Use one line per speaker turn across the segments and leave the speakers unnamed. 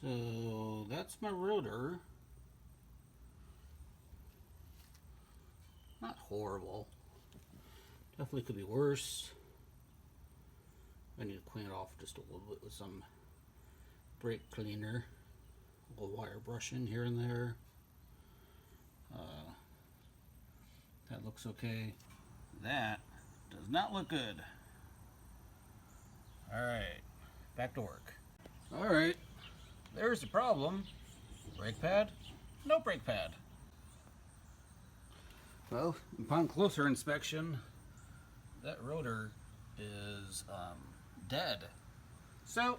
So that's my rotor. Not horrible. Definitely could be worse. I need to clean it off just a little bit with some brake cleaner. A little wire brushing here and there. That looks okay. That does not look good. Alright, back to work. Alright, there's the problem. Brake pad, no brake pad. Well, upon closer inspection, that rotor is dead. So,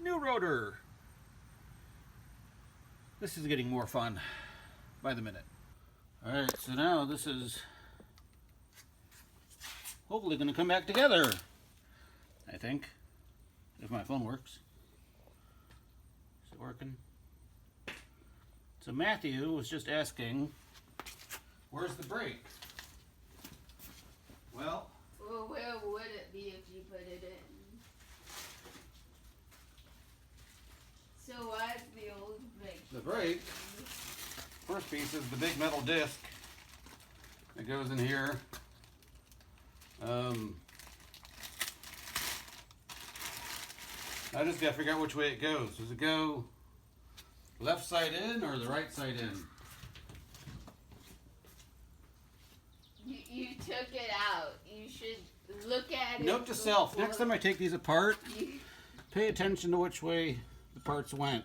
new rotor. This is getting more fun by the minute. Alright, so now this is hopefully going to come back together, I think, if my phone works. Is it working? So Matthew was just asking, where's the brake? Well,
where would it be if you put it in? So why's the old brake?
The brake, first piece is the big metal disc that goes in here. I just gotta figure out which way it goes. Does it go left side in or the right side in?
You took it out. You should look at it.
Note to self, next time I take these apart, pay attention to which way the parts went.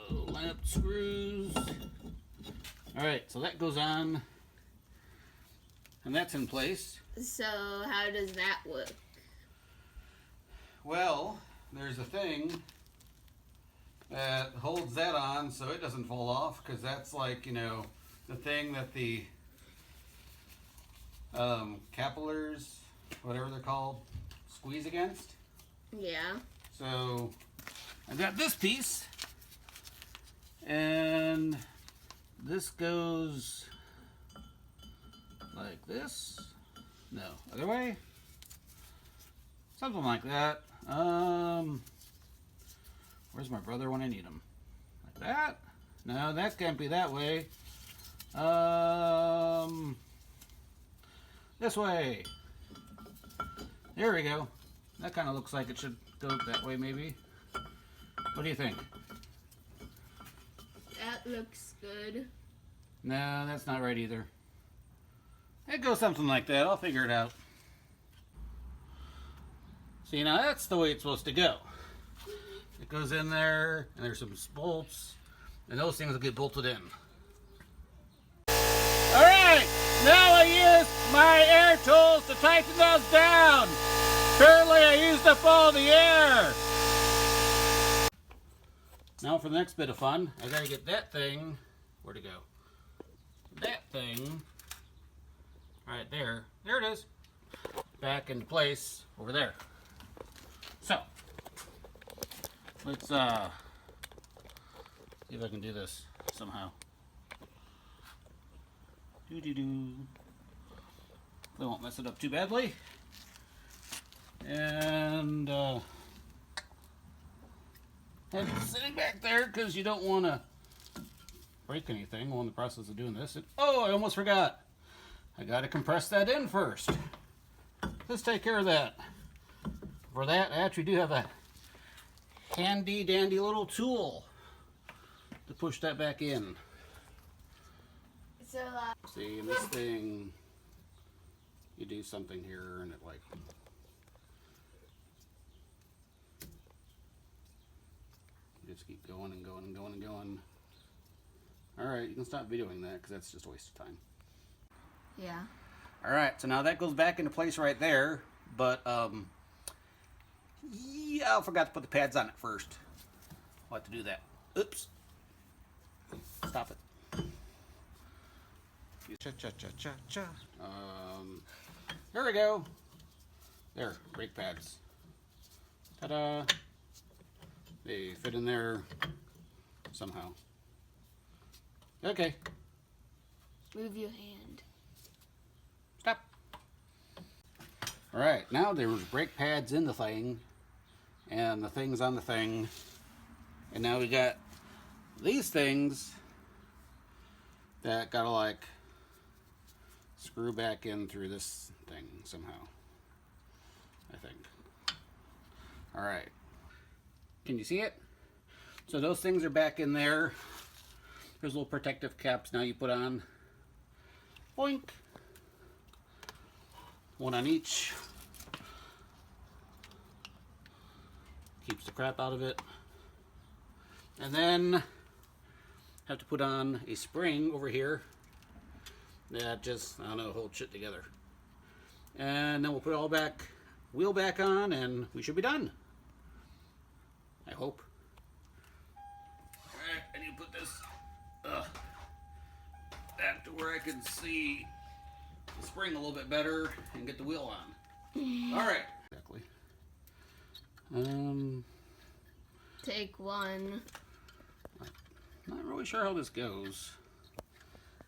Lamp screws. Alright, so that goes on. And that's in place.
So how does that work?
Well, there's a thing that holds that on so it doesn't fall off, because that's like, you know, the thing that the capillars, whatever they're called, squeeze against.
Yeah.
So I got this piece, and this goes like this. No, other way. Something like that. Where's my brother when I need him? Like that? No, that can't be that way. This way. There we go. That kind of looks like it should go that way, maybe. What do you think?
That looks good.
No, that's not right either. It goes something like that. I'll figure it out. See, now that's the way it's supposed to go. It goes in there, and there's some bolts, and those things will get bolted in. Alright, now I use my air tools to tighten those down. Apparently I used up all the air. Now for the next bit of fun, I gotta get that thing, where'd it go? That thing, right there, there it is, back into place over there. So, let's see if I can do this somehow. Doo-doo-doo. They won't mess it up too badly. And it's sitting back there because you don't want to break anything while in the process of doing this. Oh, I almost forgot. I got to compress that in first. Let's take care of that. For that, I actually do have a handy dandy little tool to push that back in.
So
See, in this thing, you do something here and it like you just keep going and going and going and going. Alright, you can stop videoing that because that's just a waste of time.
yeah.
Alright, so now that goes back into place right there, but yeah, I forgot to put the pads on it first. I'll have to do that. Oops. Stop it.
Cha-cha-cha-cha-cha.
There we go. There, brake pads. Ta-da. They fit in there somehow. Okay.
Move your hand.
Stop. Alright, now there's brake pads in the thing. and the thing's on the thing. And now we got these things that gotta like screw back in through this thing somehow, I think. All right, can you see it? So those things are back in there. There's little protective caps now you put on. Boink. One on each. Keeps the crap out of it. And then have to put on a spring over here that just, I don't know, hold shit together. And then we'll put it all back, wheel back on, and we should be done. I hope. Alright, I need to put this back to where I can see the spring a little bit better and get the wheel on. Alright. Exactly.
Take one.
Not really sure how this goes.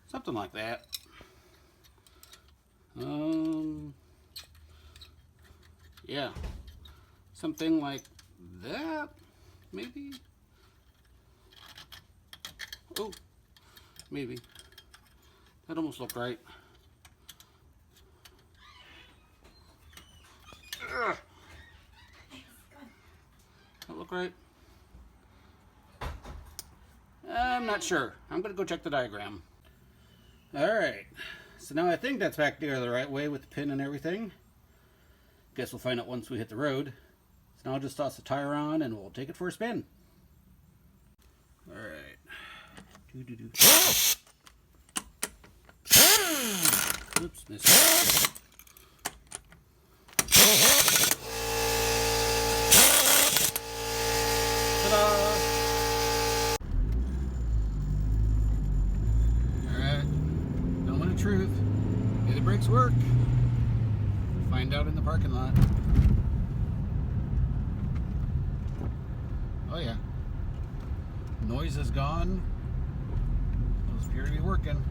Something like that. Yeah. Something like that, maybe? Oh, maybe. That almost looked right. Ugh. That look right? I'm not sure. I'm going to go check the diagram. Alright. So now I think that's back together the right way with the pin and everything. Guess we'll find out once we hit the road. So now I'll just toss the tire on and we'll take it for a spin. Alright. Oops, missed. Ta-da! Truth. Do the brakes work? Find out in the parking lot. Oh yeah. Noise is gone. Those appear to be working.